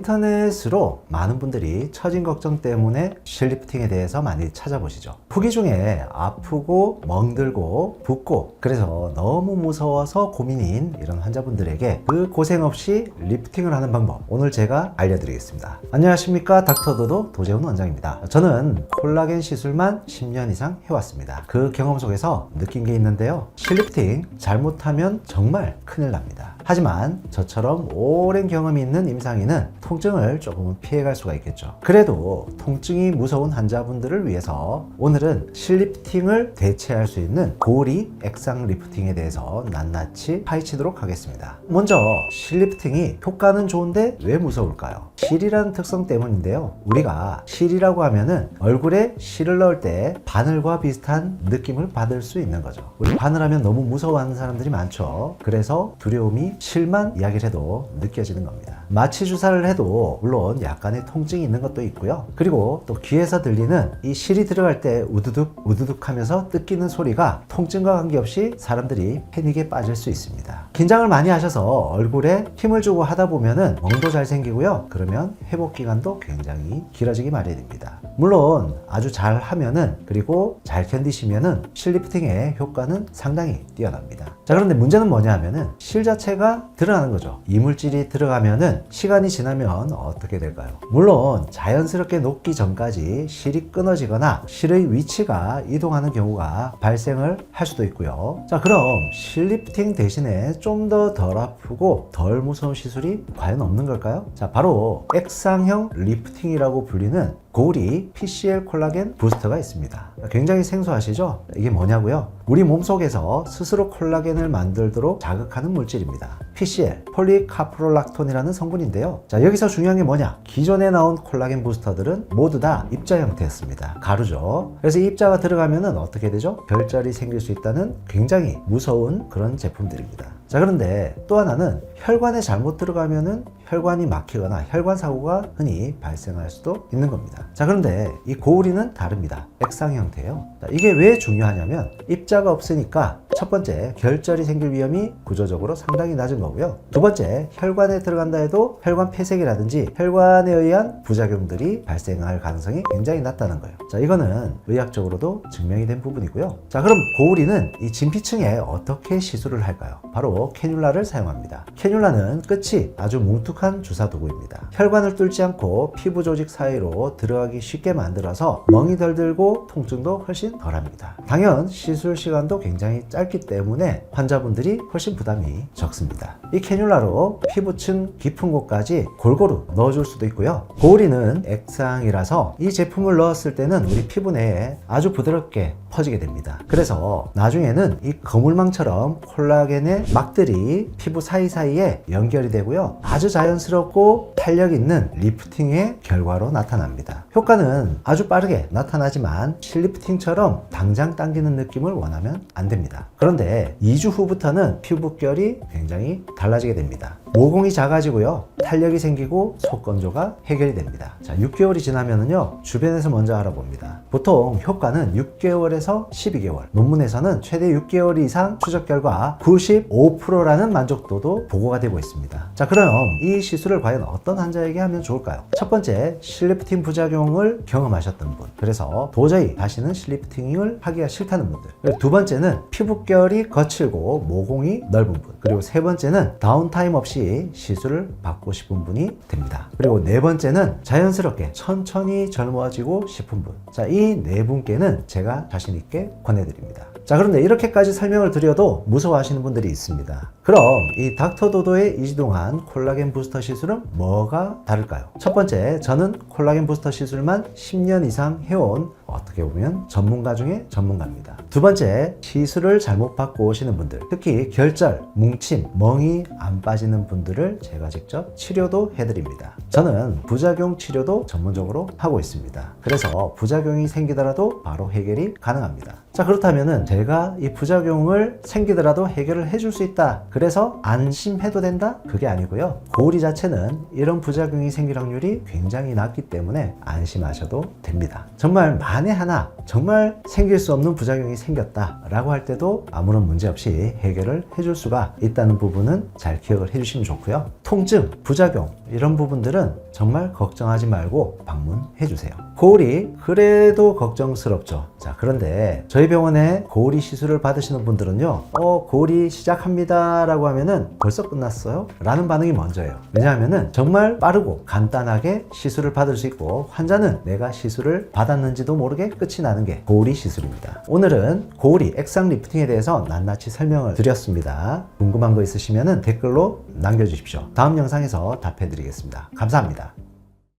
인터넷으로 많은 분들이 처진 걱정 때문에 실리프팅에 대해서 많이 찾아보시죠. 후기 중에 아프고 멍들고 붓고 그래서 너무 무서워서 고민인 이런 환자분들에게 그 고생 없이 리프팅을 하는 방법 오늘 제가 알려드리겠습니다. 안녕하십니까, 닥터도도 도재훈 원장입니다. 저는 콜라겐 시술만 10년 이상 해왔습니다. 그 경험 속에서 느낀 게 있는데요, 실리프팅 잘못하면 정말 큰일 납니다. 하지만 저처럼 오랜 경험이 있는 임상인은 통증을 조금은 피해갈 수가 있겠죠. 그래도 통증이 무서운 환자분들을 위해서 오늘은 실리프팅을 대체할 수 있는 고리 액상 리프팅에 대해서 낱낱이 파헤치도록 하겠습니다. 먼저 실리프팅이 효과는 좋은데 왜 무서울까요? 실이라는 특성 때문인데요, 우리가 실이라고 하면은 얼굴에 실을 넣을 때 바늘과 비슷한 느낌을 받을 수 있는 거죠. 우리 바늘하면 너무 무서워하는 사람들이 많죠. 그래서 두려움이 실만 이야기를 해도 느껴지는 겁니다. 마취 주사를 해도 물론 약간의 통증이 있는 것도 있고요. 그리고 또 귀에서 들리는 이 실이 들어갈 때 우두둑 우두둑 하면서 뜯기는 소리가 통증과 관계없이 사람들이 패닉에 빠질 수 있습니다. 긴장을 많이 하셔서 얼굴에 힘을 주고 하다 보면은 멍도 잘 생기고요. 그러면 회복 기간도 굉장히 길어지기 마련입니다. 물론 아주 잘 하면은, 그리고 잘 견디시면은 실리프팅의 효과는 상당히 뛰어납니다. 자, 그런데 문제는 뭐냐 하면은 실 자체가 드러나는 거죠. 이물질이 들어가면은 시간이 지나면 어떻게 될까요? 물론 자연스럽게 녹기 전까지 실이 끊어지거나 실의 위치가 이동하는 경우가 발생을 할 수도 있고요. 자, 그럼 실리프팅 대신에 좀 더 덜 아프고 덜 무서운 시술이 과연 없는 걸까요? 자, 바로 액상형 리프팅이라고 불리는 고리 PCL 콜라겐 부스터가 있습니다. 굉장히 생소하시죠? 이게 뭐냐고요? 우리 몸속에서 스스로 콜라겐을 만들도록 자극하는 물질입니다. PCL, 폴리카프롤락톤이라는 성분인데요. 자, 여기서 중요한 게 뭐냐? 기존에 나온 콜라겐 부스터들은 모두 다 입자 형태였습니다. 가루죠. 그래서 이 입자가 들어가면은 어떻게 되죠? 별자리 생길 수 있다는 굉장히 무서운 그런 제품들입니다. 자, 그런데 또 하나는 혈관에 잘못 들어가면은 혈관이 막히거나 혈관 사고가 흔히 발생할 수도 있는 겁니다. 자, 그런데 이 고우리는 다릅니다. 액상 형태예요. 자, 이게 왜 중요하냐면 입자가 없으니까 첫 번째, 결절이 생길 위험이 구조적으로 상당히 낮은 거고요. 두 번째, 혈관에 들어간다 해도 혈관 폐색이라든지 혈관에 의한 부작용들이 발생할 가능성이 굉장히 낮다는 거예요. 자, 이거는 의학적으로도 증명이 된 부분이고요. 자, 그럼 고우리는 이 진피층에 어떻게 시술을 할까요? 바로 캐뉼라를 사용합니다. 캐뉼라는 끝이 아주 뭉툭한 주사 도구입니다. 혈관을 뚫지 않고 피부 조직 사이로 들어가기 쉽게 만들어서 멍이 덜 들고 통증도 훨씬 덜합니다. 당연 시술 시간도 굉장히 짧기 때문에 환자분들이 훨씬 부담이 적습니다. 이 캐뉼라로 피부층 깊은 곳까지 골고루 넣어줄 수도 있고요. 고우리는 액상이라서 이 제품을 넣었을 때는 우리 피부 내에 아주 부드럽게 퍼지게 됩니다. 그래서 나중에는 이 거물망처럼 콜라겐의 막들이 피부 사이사이에 연결이 되고요, 아주 자연스럽고 탄력 있는 리프팅의 결과로 나타납니다. 효과는 아주 빠르게 나타나지만 실리프팅처럼 당장 당기는 느낌을 원하면 안 됩니다. 그런데 2주 후부터는 피부결이 굉장히 달라지게 됩니다. 모공이 작아지고요, 탄력이 생기고 속건조가 해결이 됩니다. 자, 6개월이 지나면은요, 주변에서 먼저 알아봅니다. 보통 효과는 6개월에서 12개월, 논문에서는 최대 6개월 이상 추적 결과 95%라는 만족도도 보고가 되고 있습니다. 자, 그럼 이 시술을 과연 어떤 환자에게 하면 좋을까요? 첫 번째, 실리프팅 부작용을 경험하셨던 분, 그래서 도저히 다시는 실리프팅을 하기가 싫다는 분들. 그리고 두 번째는 피부결이 거칠고 모공이 넓은 분. 그리고 세 번째는 다운타임 없이 시술을 받고 싶은 분이 됩니다. 그리고 네 번째는 자연스럽게 천천히 젊어지고 싶은 분. 자, 이 네 분께는 제가 자신 있게 권해드립니다. 자, 그런데 이렇게까지 설명을 드려도 무서워하시는 분들이 있습니다. 그럼 이 닥터도도의 이지동한 콜라겐 부스터 시술은 뭐가 다를까요? 첫 번째, 저는 콜라겐 부스터 시술만 10년 이상 해온 어떻게 보면 전문가 중에 전문가입니다. 두 번째, 시술을 잘못 받고 오시는 분들, 특히 결절, 뭉침, 멍이 안 빠지는 분들을 제가 직접 치료도 해드립니다. 저는 부작용 치료도 전문적으로 하고 있습니다. 그래서 부작용이 생기더라도 바로 해결이 가능합니다. 자, 그렇다면은 제가 이 부작용을 생기더라도 해결을 해줄 수 있다, 그래서 안심해도 된다? 그게 아니고요. 고리 자체는 이런 부작용이 생길 확률이 굉장히 낮기 때문에 안심하셔도 됩니다. 정말 만에 하나 정말 생길 수 없는 부작용이 생겼다 라고 할 때도 아무런 문제 없이 해결을 해줄 수가 있다는 부분은 잘 기억을 해주시면 좋고요. 통증, 부작용 이런 부분들은 정말 걱정하지 말고 방문해 주세요. 고리 그래도 걱정스럽죠. 자, 그런데 저희 병원에 고리 시술을 받으시는 분들은요, 고리 시작합니다 라고 하면은 벌써 끝났어요? 라는 반응이 먼저예요. 왜냐하면은 정말 빠르고 간단하게 시술을 받을 수 있고 환자는 내가 시술을 받았는지도 모르게 끝이 나는 게 고리 시술입니다. 오늘은 고리 액상 리프팅에 대해서 낱낱이 설명을 드렸습니다. 궁금한 거 있으시면은 댓글로 남겨주십시오. 다음 영상에서 답해 드리겠습니다. 감사합니다.